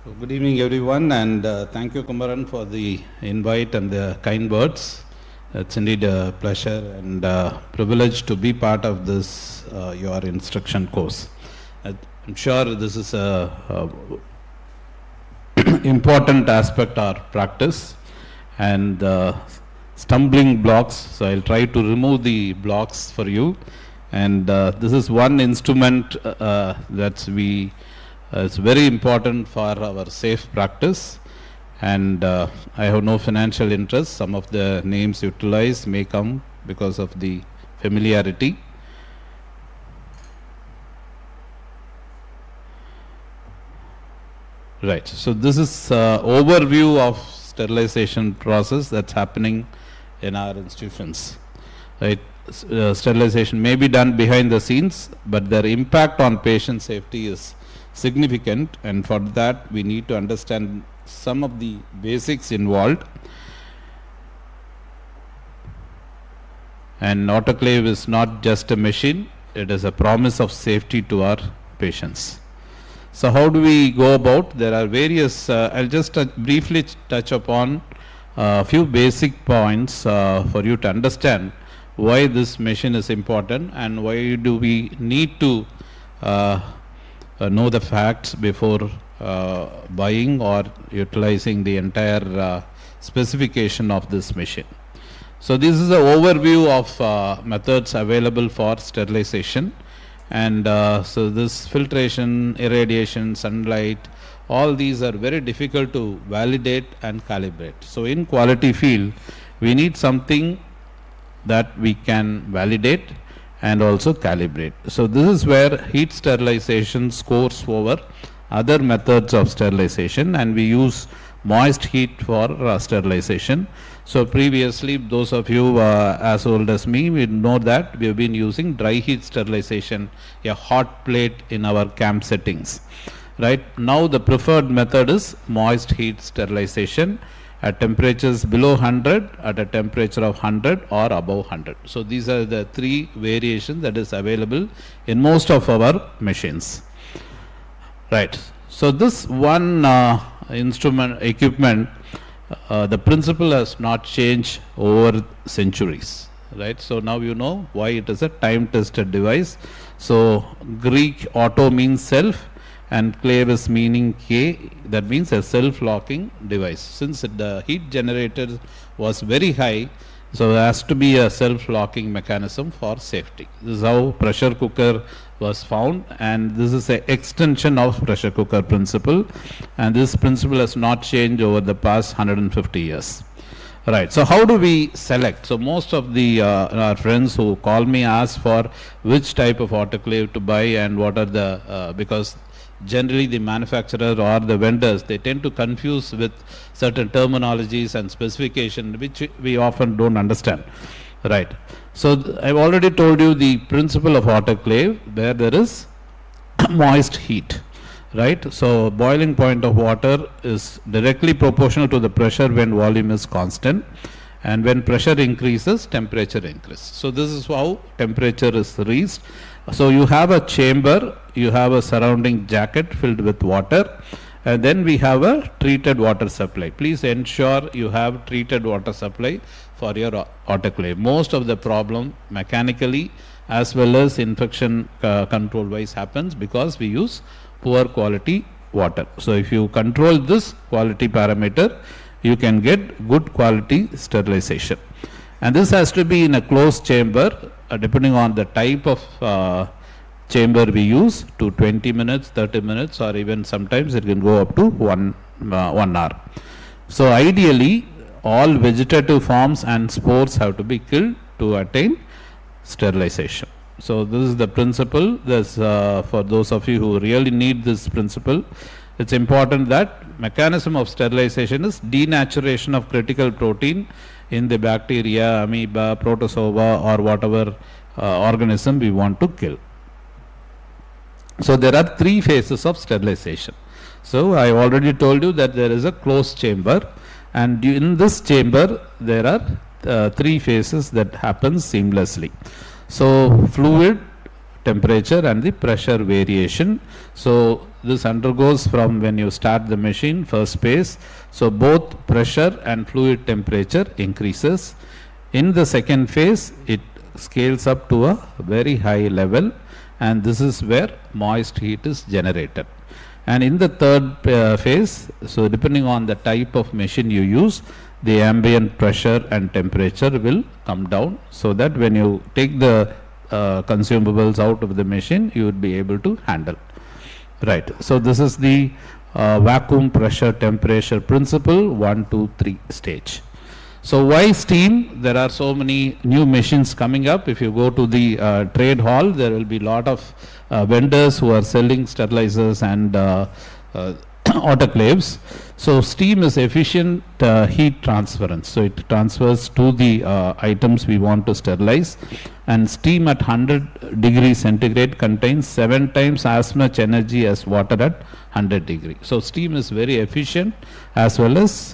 So good evening, everyone, and thank you, Kumaran, for the invite and the kind words. It's indeed a pleasure and privilege to be part of this your instruction course. I'm sure this is a important aspect or practice and stumbling blocks. So I'll try to remove the blocks for you. And this is one instrument it's very important for our safe practice, and I have no financial interest. Some of the names utilized may come because of the familiarity. Right, so this is overview of sterilization process that's happening in our institutions. Right, sterilization may be done behind the scenes, but their impact on patient safety is significant, and for that we need to understand some of the basics involved. And autoclave is not just a machine, it is a promise of safety to our patients. So how do we go about? There are various, I'll just briefly touch upon a few basic points for you to understand why this machine is important and why do we need to know the facts before buying or utilizing the entire specification of this machine. So this is an overview of methods available for sterilization, and so this filtration, irradiation, sunlight, all these are very difficult to validate and calibrate. So in quality field we need something that we can validate and also calibrate. So this is where heat sterilization scores over other methods of sterilization, and we use moist heat for sterilization. So previously, those of you as old as me, we know that we have been using dry heat sterilization, a hot plate in our camp settings. Right now the preferred method is moist heat sterilization at temperatures below 100, at a temperature of 100 or above 100. So these are the three variations that is available in most of our machines. Right. So this one equipment, the principle has not changed over centuries. Right. So now you know why it is a time-tested device. So Greek auto means self, and clave is meaning K, that means a self-locking device. Since the heat generator was very high, so there has to be a self-locking mechanism for safety. This is how pressure cooker was found, and this is an extension of pressure cooker principle, and this principle has not changed over the past 150 years. Right, so how do we select? So most of the our friends who call me ask for which type of autoclave to buy and what are the, because generally the manufacturer or the vendors, they tend to confuse with certain terminologies and specification which we often don't understand. Right. So I've already told you the principle of autoclave, where there is moist heat. Right. So boiling point of water is directly proportional to the pressure when volume is constant, and when pressure increases, temperature increases. So this is how temperature is reached. So you have a chamber, you have a surrounding jacket filled with water, and then we have a treated water supply. Please ensure you have treated water supply for your autoclave. Most of the problem mechanically as well as infection control wise happens because we use poor quality water. So if you control this quality parameter, you can get good quality sterilization. And this has to be in a closed chamber, depending on the type of chamber we use, to 20 minutes, 30 minutes, or even sometimes it can go up to 1 hour. So ideally, all vegetative forms and spores have to be killed to attain sterilization. So this is the principle. This for those of you who really need this principle, it's important that mechanism of sterilization is denaturation of critical protein in the bacteria, amoeba, protozoa, or whatever organism we want to kill. So there are three phases of sterilization. So I already told you that there is a closed chamber, and in this chamber there are three phases that happen seamlessly. So fluid, temperature, and the pressure variation. So this undergoes from when you start the machine, first phase. So both pressure and fluid temperature increases. In the second phase, it scales up to a very high level, and this is where moist heat is generated. And in the third phase, so depending on the type of machine you use, the ambient pressure and temperature will come down, so that when you take the consumables out of the machine, you would be able to handle. Right. So this is the vacuum pressure temperature principle 1, 2, 3 stage. So why steam? There are so many new machines coming up. If you go to the trade hall, there will be a lot of vendors who are selling sterilizers and autoclaves. So steam is efficient heat transference. So it transfers to the items we want to sterilize. And steam at 100 degrees centigrade contains 7 times as much energy as water at 100 degrees. So steam is very efficient as well as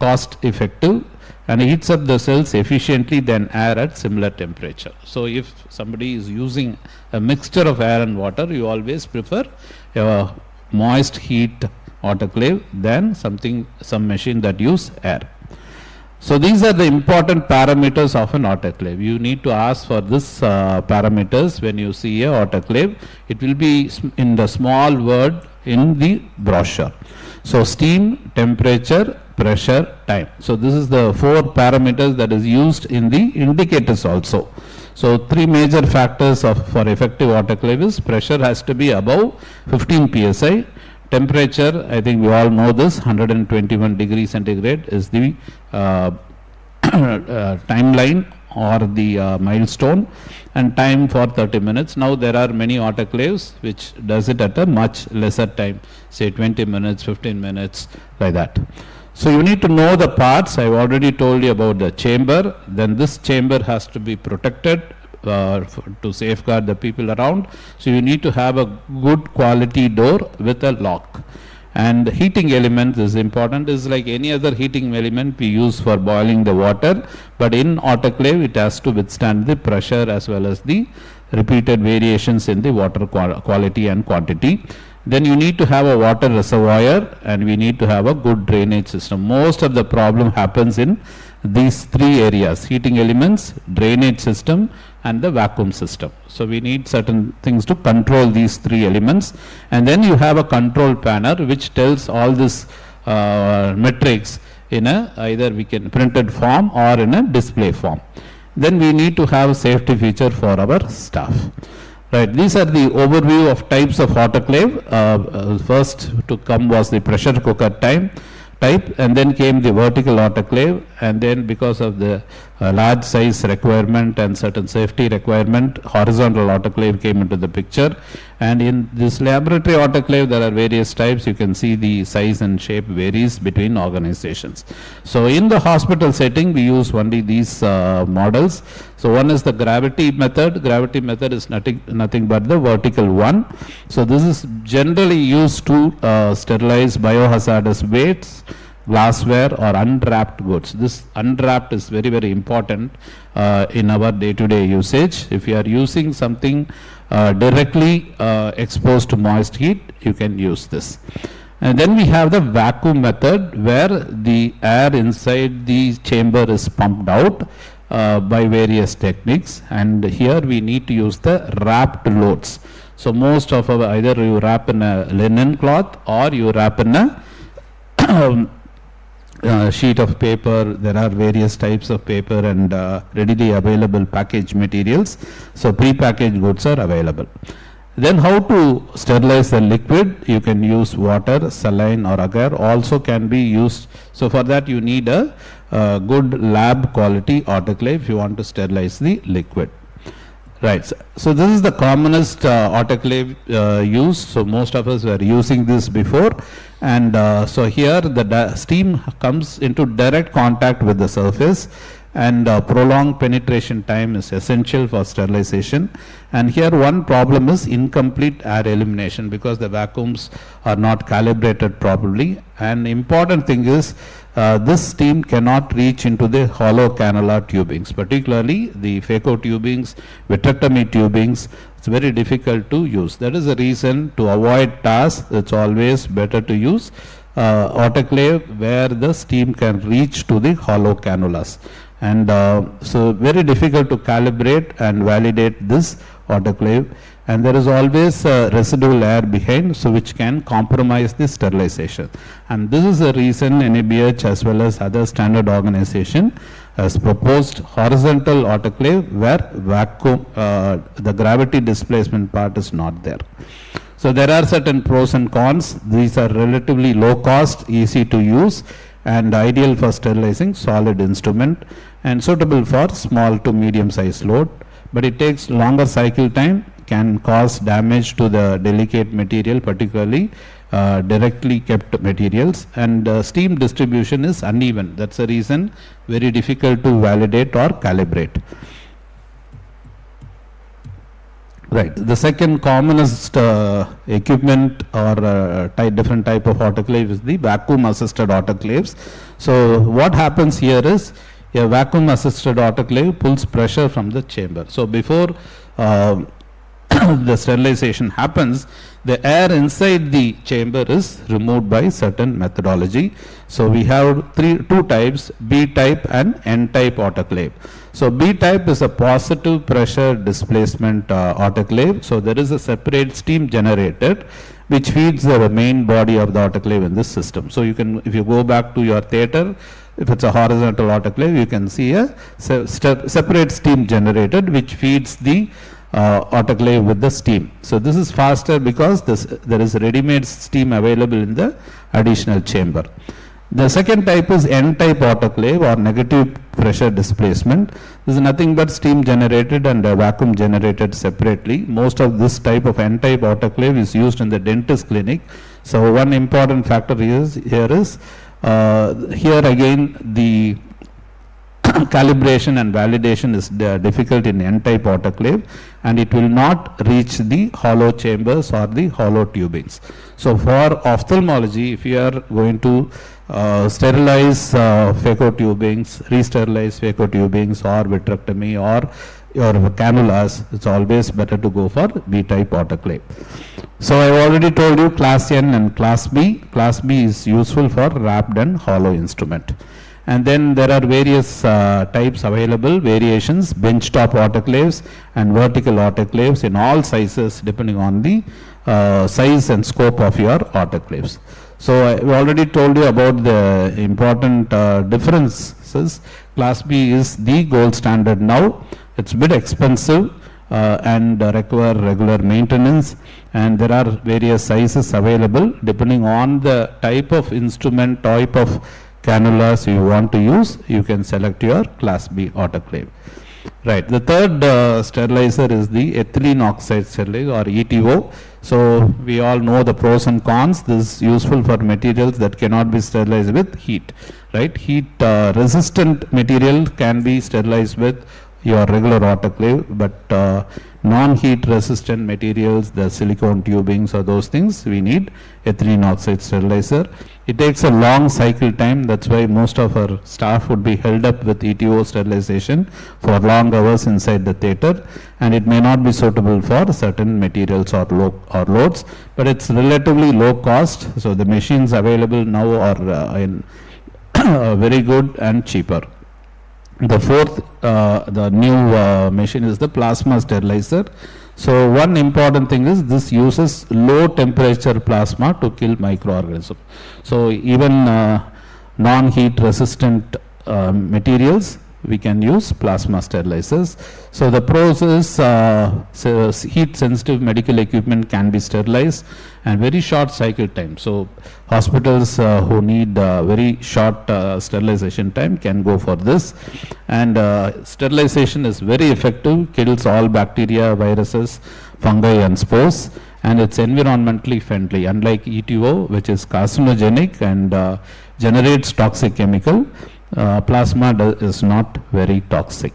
cost effective, and heats up the cells efficiently than air at similar temperature. So if somebody is using a mixture of air and water, you always prefer a moist heat autoclave than some machine that use air. So these are the important parameters of an autoclave. You need to ask for this parameters when you see a autoclave. It will be in the small word in the brochure. So steam, temperature, pressure, time. So this is the 4 parameters that is used in the indicators also. So 3 major factors for effective autoclave is pressure has to be above 15 psi. Temperature, I think we all know this, 121 degrees centigrade is the timeline or the milestone, and time for 30 minutes. Now there are many autoclaves which does it at a much lesser time, say 20 minutes, 15 minutes, like that. So you need to know the parts. I've already told you about the chamber. Then this chamber has to be protected to safeguard the people around. So you need to have a good quality door with a lock. And heating element is important. Is like any other heating element we use for boiling the water, but in autoclave it has to withstand the pressure as well as the repeated variations in the water quality and quantity. Then you need to have a water reservoir, and we need to have a good drainage system. Most of the problem happens in these 3 areas: heating elements, drainage system, and the vacuum system. So we need certain things to control these 3 elements, and then you have a control panel which tells all this metrics in a either we can printed form or in a display form. Then we need to have a safety feature for our staff. Right, these are the overview of types of autoclave. First to come was the pressure cooker type, and then came the vertical autoclave, and then because of the large size requirement and certain safety requirement, horizontal autoclave came into the picture. And in this laboratory autoclave, there are various types. You can see the size and shape varies between organizations. So in the hospital setting, we use only these models. So one is the gravity method. Gravity method is nothing but the vertical one. So this is generally used to sterilize biohazardous wastes, glassware or unwrapped goods. This unwrapped is very, very important in our day-to-day usage. If you are using something directly exposed to moist heat, you can use this. And then we have the vacuum method, where the air inside the chamber is pumped out by various techniques, and here we need to use the wrapped loads. So most of our, either you wrap in a linen cloth or you wrap in a sheet of paper. There are various types of paper and readily available package materials. So pre-packaged goods are available. Then how to sterilize the liquid? You can use water, saline or agar also can be used. So for that you need a good lab quality autoclave if you want to sterilize the liquid. Right. So this is the commonest autoclave used. So most of us were using this before, and so here the steam comes into direct contact with the surface, and prolonged penetration time is essential for sterilization. And here one problem is incomplete air elimination, because the vacuums are not calibrated properly. And important thing is this steam cannot reach into the hollow cannula tubings, particularly the phaco tubings, vitrectomy tubings. It's very difficult to use. That is the reason, to avoid tasks, it's always better to use autoclave where the steam can reach to the hollow cannulas. And so very difficult to calibrate and validate this autoclave, and there is always residual air behind, so which can compromise the sterilization. And this is the reason NABH as well as other standard organization has proposed horizontal autoclave where vacuum, the gravity displacement part is not there. So there are certain pros and cons. These are relatively low cost, easy to use, and ideal for sterilizing solid instrument and suitable for small to medium size load, but it takes longer cycle time, can cause damage to the delicate material, particularly directly kept materials, and steam distribution is uneven. That's the reason very difficult to validate or calibrate. Right. The second commonest equipment or different type of autoclave is the vacuum assisted autoclaves. So what happens here is a vacuum assisted autoclave pulls pressure from the chamber. So before the sterilization happens, the air inside the chamber is removed by certain methodology. So we have two types, B type and N type autoclave. So B type is a positive pressure displacement autoclave. So there is a separate steam generated which feeds the main body of the autoclave in this system. So you can, if you go back to your theater, if it's a horizontal autoclave, you can see a separate steam generated which feeds the autoclave with the steam. So this is faster because there is ready-made steam available in the additional chamber. The second type is N-type autoclave or negative pressure displacement. This is nothing but steam generated and vacuum generated separately. Most of this type of N-type autoclave is used in the dentist clinic. So one important factor here is here again the calibration and validation is difficult in N-type autoclave, and it will not reach the hollow chambers or the hollow tubings. So for ophthalmology, if you are going to sterilize phaco tubings, re-sterilize phaco tubings or vitrectomy or your cannulas, it's always better to go for B-type autoclave. So I already told you class N and class B. Class B is useful for wrapped and hollow instrument. And then there are various types available, variations, benchtop autoclaves and vertical autoclaves in all sizes depending on the size and scope of your autoclaves. So I already told you about the important differences. Class B is the gold standard now. It's a bit expensive and require regular maintenance, and there are various sizes available depending on the type of instrument, type of cannulas you want to use. You can select your class B autoclave. Right. The third sterilizer is the ethylene oxide sterilizer or ETO. So we all know the pros and cons. This is useful for materials that cannot be sterilized with heat. Right. Heat resistant material can be sterilized with your regular autoclave, but non-heat resistant materials, the silicone tubings or those things, we need ethylene oxide sterilizer. It takes a long cycle time. That's why most of our staff would be held up with ETO sterilization for long hours inside the theater, and it may not be suitable for certain materials or loads, but it's relatively low cost. So the machines available now are very good and cheaper. The fourth, the new machine is the plasma sterilizer. So one important thing is this uses low temperature plasma to kill microorganisms. So even non-heat resistant materials, we can use plasma sterilizers. So the pros is heat sensitive medical equipment can be sterilized and very short cycle time. So hospitals who need very short sterilization time can go for this, and sterilization is very effective, kills all bacteria, viruses, fungi and spores, and it's environmentally friendly, unlike ETO which is carcinogenic and generates toxic chemical. Plasma is not very toxic.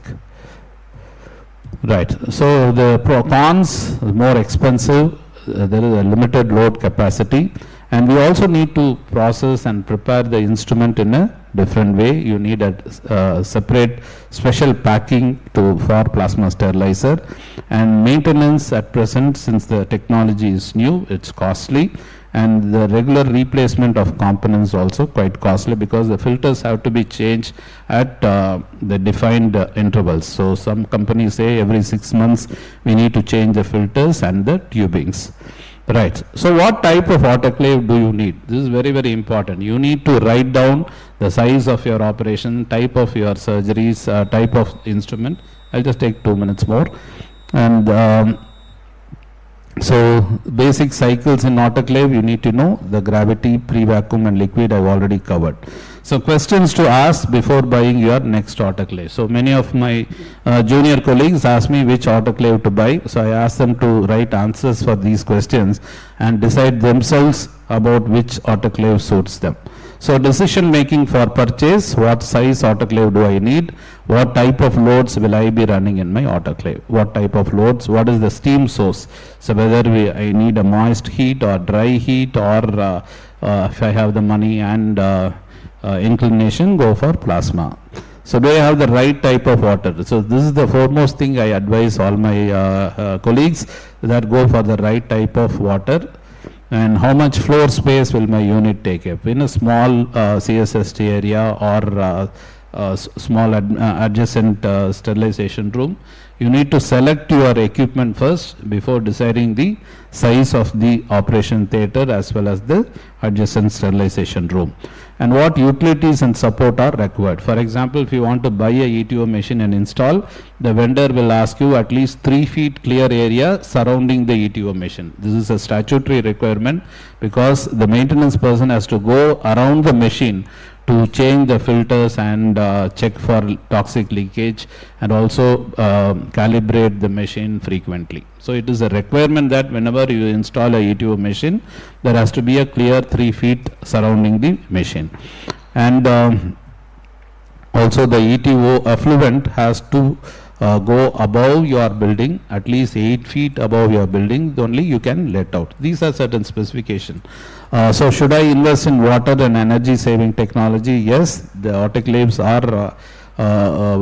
Right. So the cons, more expensive, there is a limited load capacity, and we also need to process and prepare the instrument in a different way. You need a separate special packing for plasma sterilizer, and maintenance at present, since the technology is new, it's costly, and the regular replacement of components also quite costly, because the filters have to be changed at the defined intervals. So some companies say every 6 months we need to change the filters and the tubings. Right. So what type of autoclave do you need? This is very, very important. You need to write down the size of your operation, type of your surgeries, type of instrument. I'll just take 2 minutes more. And so basic cycles in autoclave, you need to know the gravity, pre-vacuum and liquid I've already covered. So questions to ask before buying your next autoclave. So many of my junior colleagues ask me which autoclave to buy. So I ask them to write answers for these questions and decide themselves about which autoclave suits them. So decision making for purchase: what size autoclave do I need? What type of loads will I be running in my autoclave? What type of loads? What is the steam source? So whether I need a moist heat or dry heat, or if I have the money and inclination, go for plasma. So do I have the right type of water? So this is the foremost thing I advise all my colleagues, that go for the right type of water. And how much floor space will my unit take up? In a small CSST area or small adjacent sterilization room, you need to select your equipment first before deciding the size of the operation theatre as well as the adjacent sterilization room, and what utilities and support are required. For example, if you want to buy a ETO machine and install, the vendor will ask you at least 3 feet clear area surrounding the ETO machine. This is a statutory requirement, because the maintenance person has to go around the machine to change the filters and check for toxic leakage, and also calibrate the machine frequently. So it is a requirement that whenever you install a ETO machine, there has to be a clear 3 feet surrounding the machine. And also the ETO effluent has to go above your building, at least 8 feet above your building, only you can let out. These are certain specifications. So should I invest in water and energy saving technology? Yes, the autoclaves are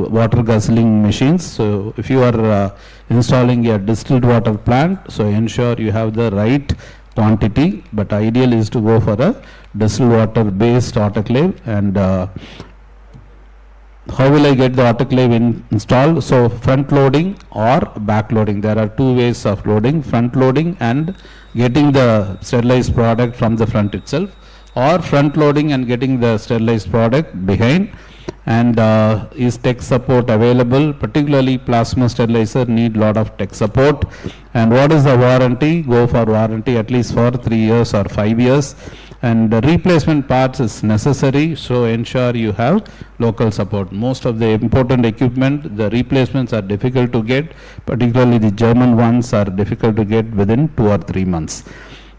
water guzzling machines. So if you are installing a distilled water plant, so ensure you have the right quantity, but ideal is to go for a distilled water based autoclave. And how will I get the autoclave installed? So front loading or back loading. There are 2 ways of loading: front loading and getting the sterilized product from the front itself, or front loading and getting the sterilized product behind. And is tech support available? Particularly plasma sterilizer need lot of tech support. And what is the warranty? Go for warranty at least for 3 years or 5 years. And the replacement parts is necessary, so ensure you have local support. Most of the important equipment, the replacements are difficult to get, particularly the German ones are difficult to get within 2 or 3 months.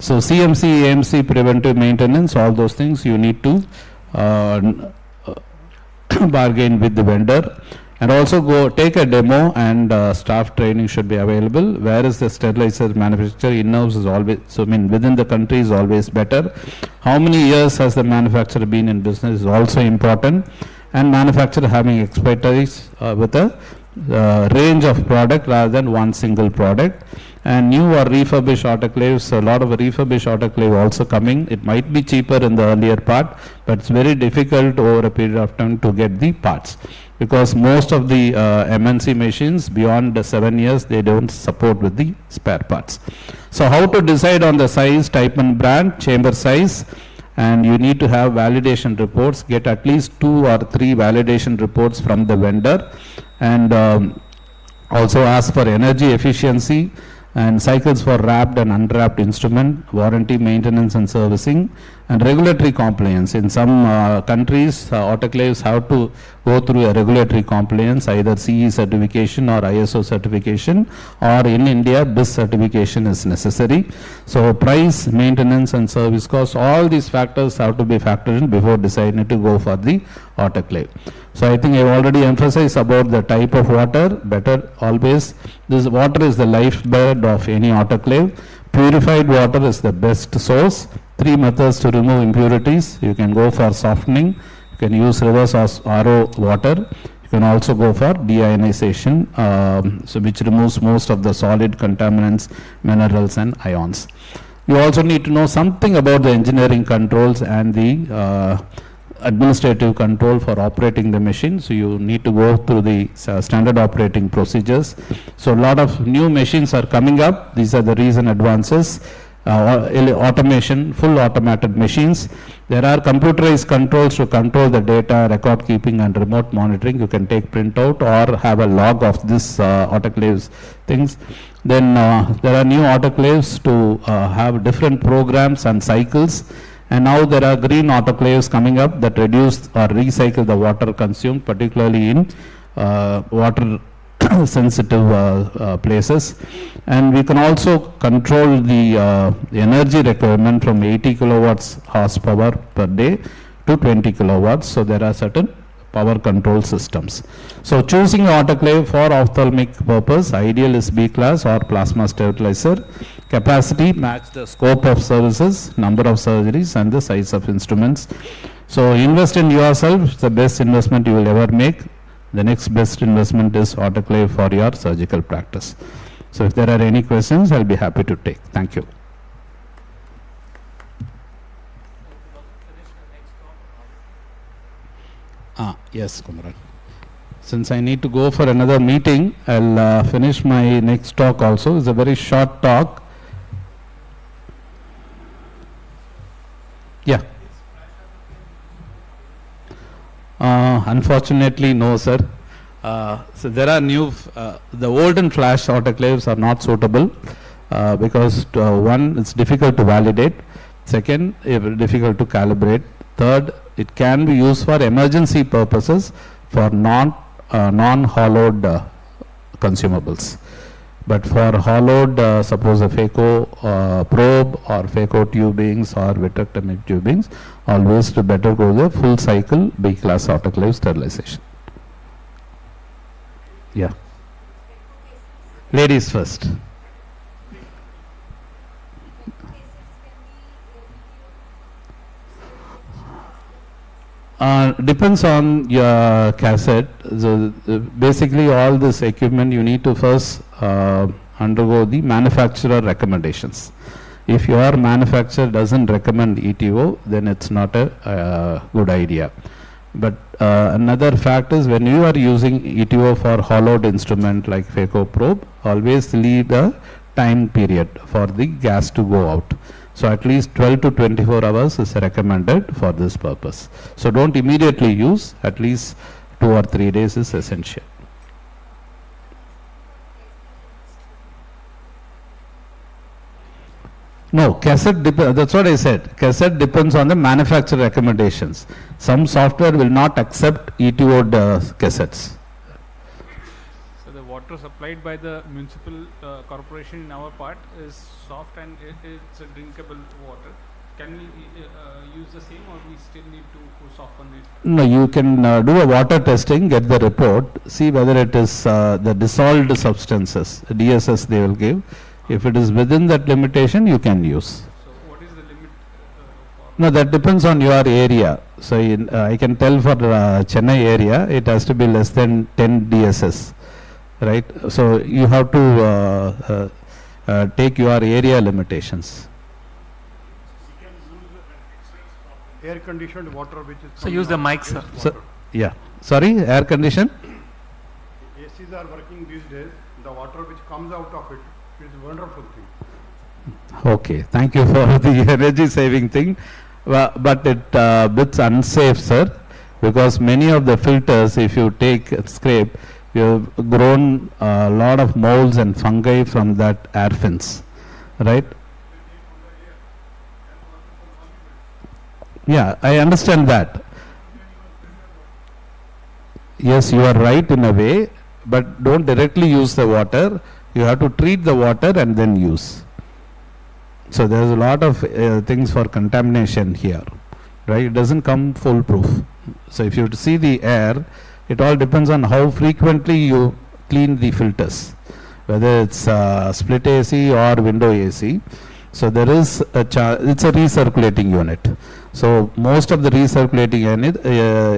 So CMC, AMC, preventive maintenance, all those things you need to bargain with the vendor. And also go take a demo, and staff training should be available. Whereas the sterilizer manufacturer in-house is always, so within the country is always better. How many years has the manufacturer been in business is also important. And manufacturer having expertise with a range of product rather than one single product. And new or refurbished autoclaves, a lot of refurbished autoclave also coming. It might be cheaper in the earlier part, but it's very difficult over a period of time to get the parts, because most of the MNC machines beyond 7 years, they don't support with the spare parts. So how to decide on the size, type and brand, chamber size? And you need to have validation reports. Get at least 2 or 3 validation reports from the vendor. And also ask for energy efficiency and cycles for wrapped and unwrapped instrument, warranty, maintenance and servicing, and regulatory compliance. In some countries, autoclaves have to go through a regulatory compliance, either CE certification or ISO certification, or in India, BIS certification is necessary. So price, maintenance and service costs, all these factors have to be factored in before deciding to go for the autoclave. So I think I have already emphasized about the type of water. Better always, this water is the lifeblood of any autoclave. Purified water is the best source. 3 methods to remove impurities. You can go for softening, You can use reverse RO water. You can also go for deionization, so which removes most of the solid contaminants, minerals and ions. You also need to know something about the engineering controls and the administrative control for operating the machine. So you need to go through the standard operating procedures. So a lot of new machines are coming up. These are the recent advances. Automation, full automated machines. There are computerized controls to control the data, record keeping and remote monitoring. You can take printout or have a log of this autoclaves things. Then there are new autoclaves to have different programs and cycles. And now there are green autoclaves coming up that reduce or recycle the water consumed, particularly in water sensitive places. And we can also control the energy requirement from 80 kilowatts horsepower per day to 20 kilowatts. So there are certain power control systems. So choosing autoclave for ophthalmic purpose, ideal is B class or plasma sterilizer. Capacity match the scope of services, number of surgeries and the size of instruments. So invest in yourself. It's the best investment you will ever make. The next best investment is autoclave for your surgical practice. So if there are any questions, I'll be happy to take. Thank you. Yes, Kumran. Since I need to go for another meeting, I'll finish my next talk also. It's a very short talk. Yeah. Unfortunately, no, sir. So there are new, the olden flash autoclaves are not suitable because one, it's difficult to validate. Second, it's difficult to calibrate. Third, it can be used for emergency purposes for non-hollowed consumables. But for hollowed, suppose a phaco probe or phaco tubings or vitrectomy tubings, always to better go the full cycle B-class autoclave sterilization. Yeah. Ladies first. Depends on your cassette. So basically all this equipment you need to first undergo the manufacturer recommendations. If your manufacturer doesn't recommend ETO, then it's not a good idea. But another fact is when you are using ETO for hollowed instrument like phaco probe, always leave a time period for the gas to go out. So at least 12 to 24 hours is recommended for this purpose. So don't immediately use, at least 2 or 3 days is essential. No, cassette, that's what I said. Cassette depends on the manufacturer recommendations. Some software will not accept ETO'd cassettes. So the water supplied by the municipal corporation in our part is soft and it's a drinkable water. Can we use the same or we still need to soften it? No, you can do a water testing, get the report, see whether it is the dissolved substances, DSS they will give. If it is within that limitation, you can use. So what is the limit? No, that depends on your area. So I can tell for Chennai area, it has to be less than 10 DSS, right? So you have to take your area limitations. Air conditioned water which is... So use the mic, sir. So, yeah. Sorry, air condition? ACs are working these days. The water which comes out of it is a wonderful thing. Okay, thank you for the energy saving thing. But it bits unsafe, sir, because many of the filters, if you take scrape, you have grown a lot of molds and fungi from that air fins, right? Yeah, I understand that. Yes, you are right in a way, but don't directly use the water. You have to treat the water and then use. So there is a lot of things for contamination here, right? It doesn't come foolproof. So if you see the air, it all depends on how frequently you clean the filters, whether it's split AC or window AC. So there is it's a recirculating unit. So most of the recirculating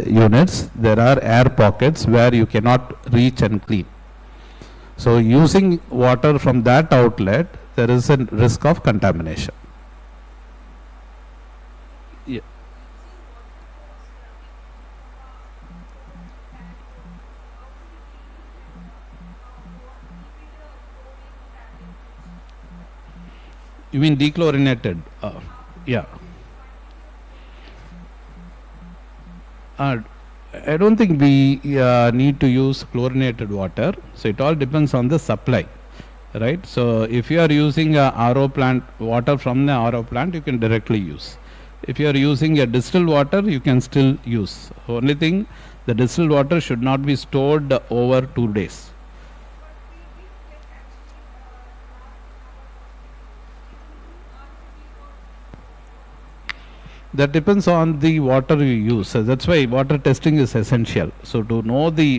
units, there are air pockets where you cannot reach and clean. So using water from that outlet, there is a risk of contamination. Yeah. You mean dechlorinated? Yeah. I don't think we need to use chlorinated water. So it all depends on the supply, right? So if you are using a RO plant, water from the RO plant, you can directly use. If you are using a distilled water, you can still use. Only thing, the distilled water should not be stored over 2 days. That depends on the water you use. So that's why water testing is essential. So to know the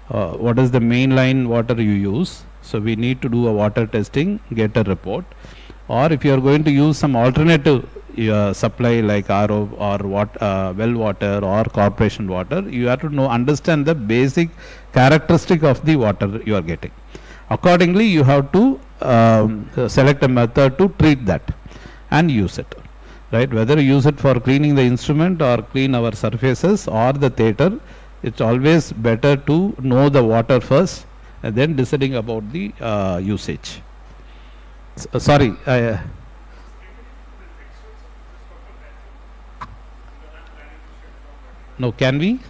what is the mainline water you use, so we need to do a water testing, get a report. Or if you are going to use some alternative supply like RO or well water or corporation water, you have to understand the basic characteristic of the water you are getting. Accordingly, you have to select a method to treat that and use it. Right, whether you use it for cleaning the instrument or clean our surfaces or the theater, it's always better to know the water first and then deciding about the usage. Sorry. No, can we?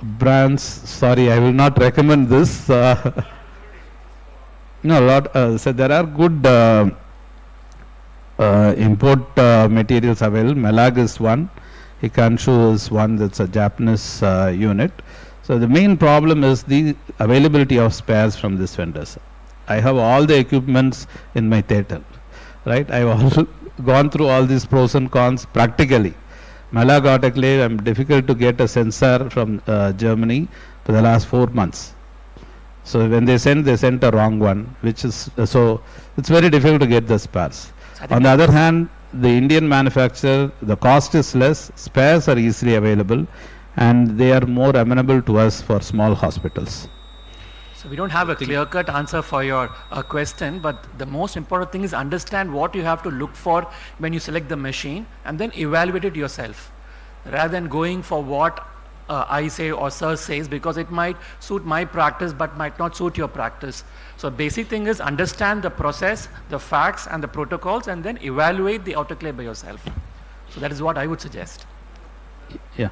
Brands, sorry, I will not recommend this. No, so there are good import materials available. Melag is one, Hikanshu is one, that's a Japanese unit. So the main problem is the availability of spares from these vendors. I have all the equipments in my theater, right? I've also gone through all these pros and cons practically. Melag Autoclave, I'm difficult to get a sensor from Germany for the last 4 months. So when they sent a wrong one, which is so it's very difficult to get the spares. On the other hand, the Indian manufacturer, the cost is less, spares are easily available, and they are more amenable to us for small hospitals. So we don't have a clear-cut answer for your question, but the most important thing is understand what you have to look for when you select the machine, and then evaluate it yourself, rather than going for what I say or sir says, because it might suit my practice but might not suit your practice. So basic thing is understand the process, the facts and the protocols, and then evaluate the autoclave by yourself. So that is what I would suggest. Yeah.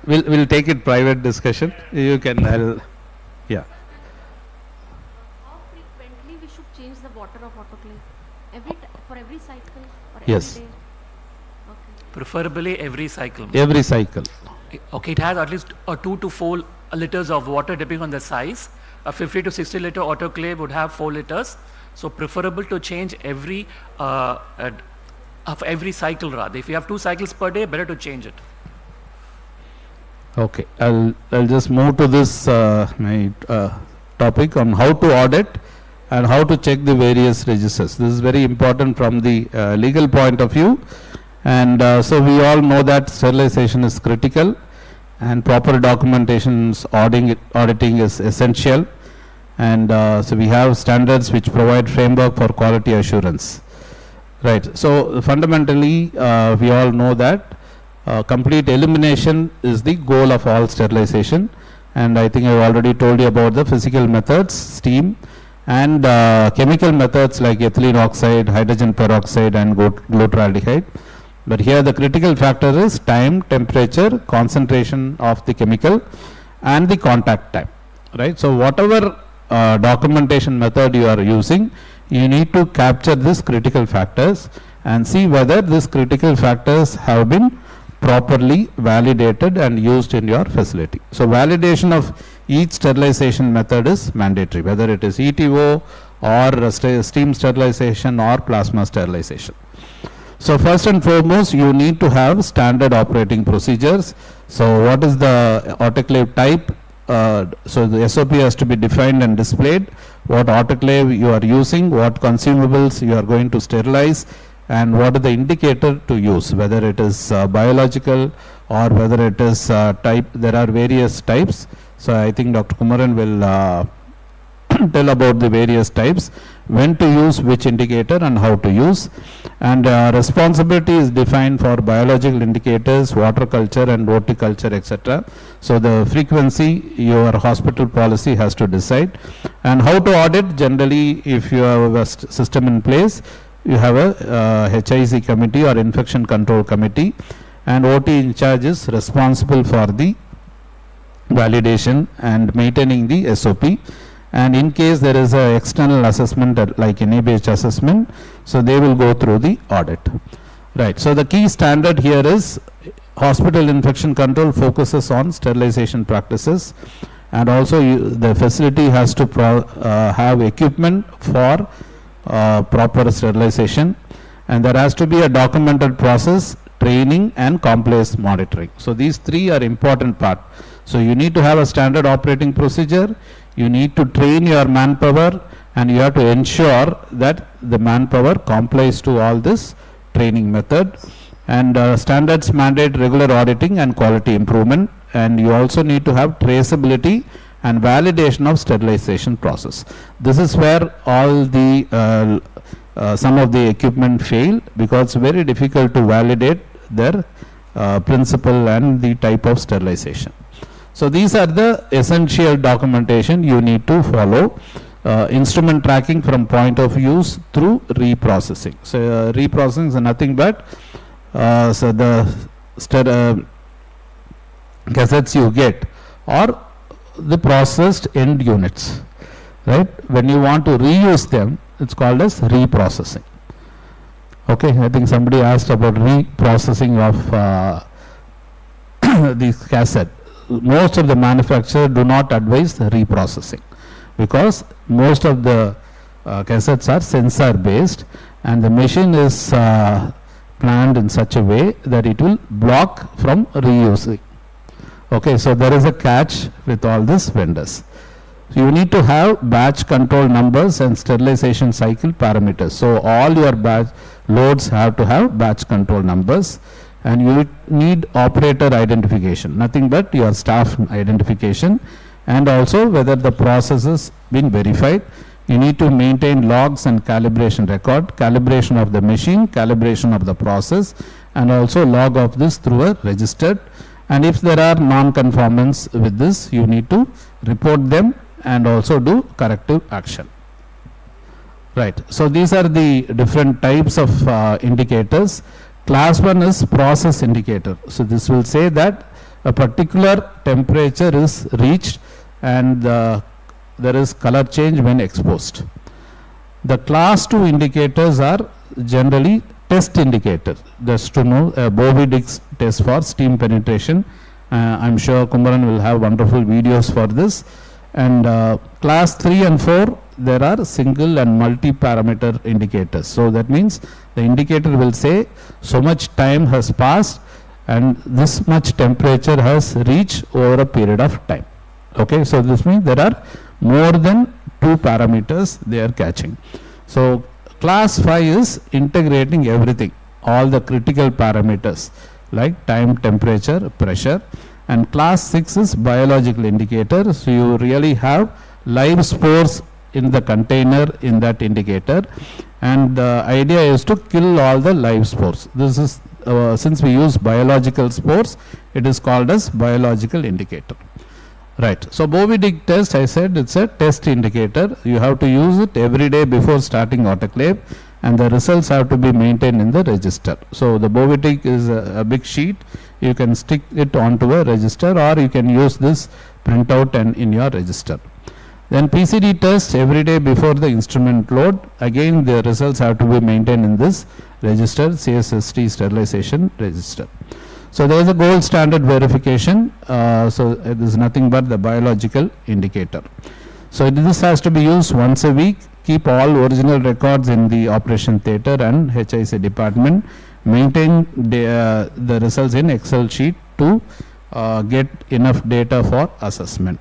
We'll take it private discussion. You can, yeah. How frequently we should change the water of autoclave? For every cycle? Or Yes. every day? Okay. Preferably every cycle. Every cycle. Okay, it has at least 2 to 4 liters of water depending on the size. A 50 to 60 liter autoclave would have 4 liters. So preferable to change every cycle rather. If you have 2 cycles per day, better to change it. Okay, I'll just move to this my topic on how to audit and how to check the various registers. This is very important from the legal point of view, and so we all know that sterilization is critical and proper documentation auditing is essential, and so we have standards which provide framework for quality assurance. Right, so fundamentally we all know that complete elimination is the goal of all sterilization, and I think I've already told you about the physical methods, steam, and chemical methods like ethylene oxide, hydrogen peroxide and glutaraldehyde. But here the critical factor is time, temperature, concentration of the chemical and the contact time, right? So whatever documentation method you are using, you need to capture these critical factors and see whether these critical factors have been properly validated and used in your facility. So validation of each sterilization method is mandatory, whether it is ETO or steam sterilization or plasma sterilization. So first and foremost, you need to have standard operating procedures. So what is the autoclave type? So the SOP has to be defined and displayed. What autoclave you are using, what consumables you are going to sterilize, and what is the indicator to use, whether it is biological or whether it is type. There are various types. So I think Dr. Kumaran will tell about the various types, when to use which indicator and how to use. And responsibility is defined for biological indicators, water culture and horticulture, etc. So the frequency your hospital policy has to decide. And how to audit, generally if you have a system in place, you have a HIC committee or infection control committee, and OT in charge is responsible for the validation and maintaining the SOP. And in case there is an external assessment like NABH assessment, so they will go through the audit. Right. So the key standard here is hospital infection control focuses on sterilization practices, and also the facility has to have equipment for proper sterilization, and there has to be a documented process, training and compliance monitoring. So these three are important part. So you need to have a standard operating procedure, you need to train your manpower, and you have to ensure that the manpower complies to all this training method. And standards mandate regular auditing and quality improvement, and you also need to have traceability and validation of sterilization process. This is where all the some of the equipment fail, because it's very difficult to validate their principle and the type of sterilization. So these are the essential documentation you need to follow. Instrument tracking from point of use through reprocessing. So reprocessing is nothing but so the cassettes you get or the processed end units, right? When you want to reuse them, it's called as reprocessing. Okay, I think somebody asked about reprocessing of these cassette. Most of the manufacturers do not advise reprocessing, because most of the cassettes are sensor based, and the machine is planned in such a way that it will block from reusing. Okay, so there is a catch with all these vendors. You need to have batch control numbers and sterilization cycle parameters. So all your batch loads have to have batch control numbers, and you need operator identification, nothing but your staff identification, and also whether the process has been verified. You need to maintain logs and calibration record, calibration of the machine, calibration of the process, and also log of this through a register. And if there are non-conformance with this, you need to report them and also do corrective action. Right. So these are the different types of indicators. Class 1 is process indicator. So this will say that a particular temperature is reached and there is color change when exposed. The class 2 indicators are generally test indicators. Just to know, Bowie-Dick test for steam penetration. I'm sure Kumaran will have wonderful videos for this. And class 3 and 4, there are single and multi-parameter indicators. So that means the indicator will say so much time has passed and this much temperature has reached over a period of time. Okay, so this means there are more than 2 parameters they are catching. So class 5 is integrating everything, all the critical parameters like time, temperature, pressure. And class 6 is biological indicator. So you really have live spores in the container in that indicator, and the idea is to kill all the live spores. This is since we use biological spores, it is called as biological indicator. Right. So Bowie-Dick test, I said it's a test indicator. You have to use it every day before starting autoclave, and the results have to be maintained in the register. So the Bowie-Dick is a big sheet. You can stick it onto a register, or you can use this printout and in your register. Then PCD test every day before the instrument load. Again, the results have to be maintained in this register, CSST sterilization register. So there is a gold standard verification. So it is nothing but the biological indicator. So this has to be used once a week. Keep all original records in the operation theatre and HIC department, maintain the results in Excel sheet to get enough data for assessment.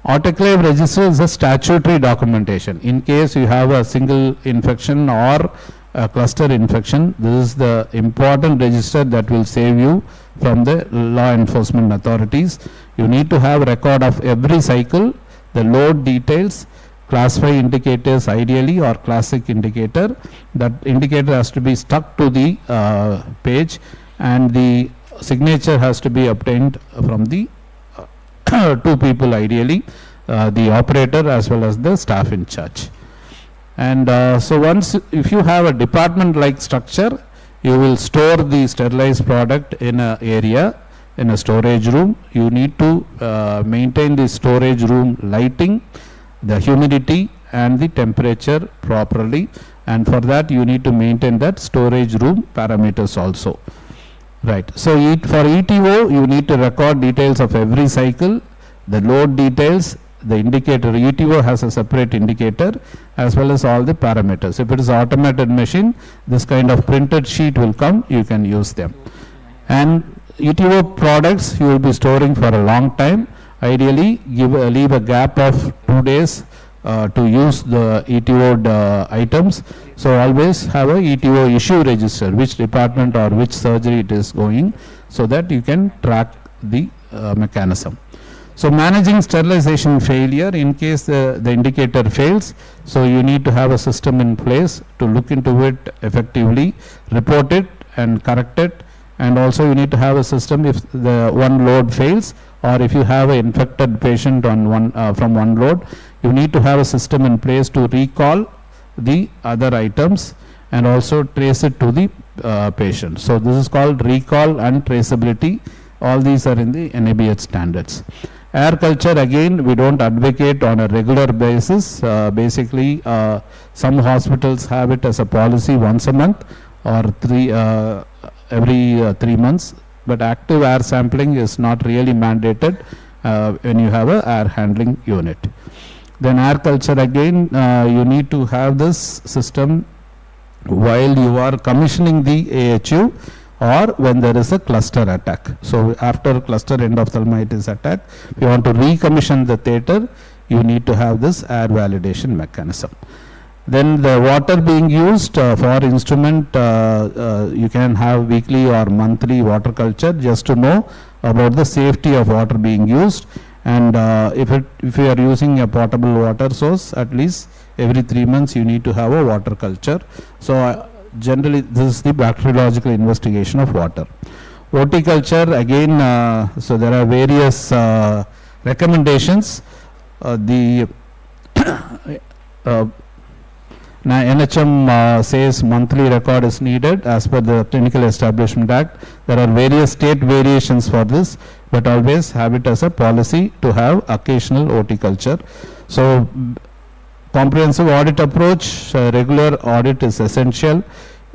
Autoclave register is a statutory documentation. In case you have a single infection or a cluster infection, this is the important register that will save you from the law enforcement authorities. You need to have record of every cycle, the load details, class 5 indicators ideally, or classic indicator. That indicator has to be stuck to the page, and the signature has to be obtained from the two people ideally, the operator as well as the staff in charge. And so once, if you have a department like structure, you will store the sterilized product in an area, in a storage room. You need to maintain the storage room lighting, the humidity and the temperature properly, and for that you need to maintain that storage room parameters also. Right. So for ETO, you need to record details of every cycle, the load details, the indicator. ETO has a separate indicator as well as all the parameters. If it is automated machine, this kind of printed sheet will come, you can use them. And ETO products you will be storing for a long time. Ideally, leave a gap of 2 days to use the ETO items. So always have a ETO issue register, which department or which surgery it is going, so that you can track the mechanism. So managing sterilization failure, in case the indicator fails, so you need to have a system in place to look into it effectively, report it and correct it. And also you need to have a system if the one load fails, or if you have an infected patient on from one load, you need to have a system in place to recall the other items and also trace it to the patient. So this is called recall and traceability. All these are in the NABH standards. Air culture, again, we don't advocate on a regular basis. Basically, some hospitals have it as a policy once a month or every 3 months, but active air sampling is not really mandated when you have a air handling unit. Then air culture, again, you need to have this system while you are commissioning the AHU or when there is a cluster attack. So after cluster endophthalmitis attack, if you want to recommission the theater, you need to have this air validation mechanism. Then the water being used for instrument, you can have weekly or monthly water culture just to know about the safety of water being used. And if you are using a potable water source, at least every 3 months you need to have a water culture. So generally this is the bacteriological investigation of water. OT culture, again, so there are various recommendations. The NHM says monthly record is needed as per the Clinical Establishment Act. There are various state variations for this, but always have it as a policy to have occasional OT culture. So comprehensive audit approach, regular audit is essential.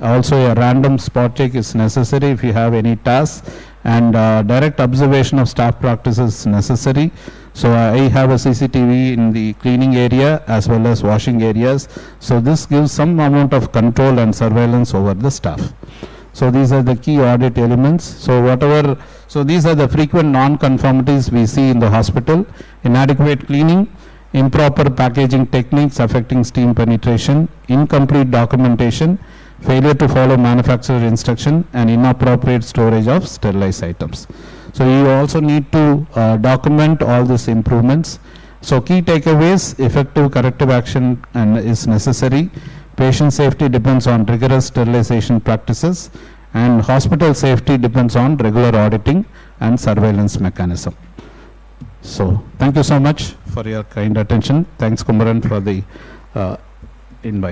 Also a random spot check is necessary if you have any tasks, and direct observation of staff practices is necessary. So I have a CCTV in the cleaning area as well as washing areas. So this gives some amount of control and surveillance over the staff. So these are the key audit elements. So these are the frequent non-conformities we see in the hospital: inadequate cleaning, improper packaging techniques affecting steam penetration, incomplete documentation, failure to follow manufacturer instruction, and inappropriate storage of sterilized items. So you also need to document all these improvements. So key takeaways: effective corrective action is necessary. Patient safety depends on rigorous sterilization practices, and hospital safety depends on regular auditing and surveillance mechanism. So thank you so much for your kind attention. Thanks, Kumaran, for the invite.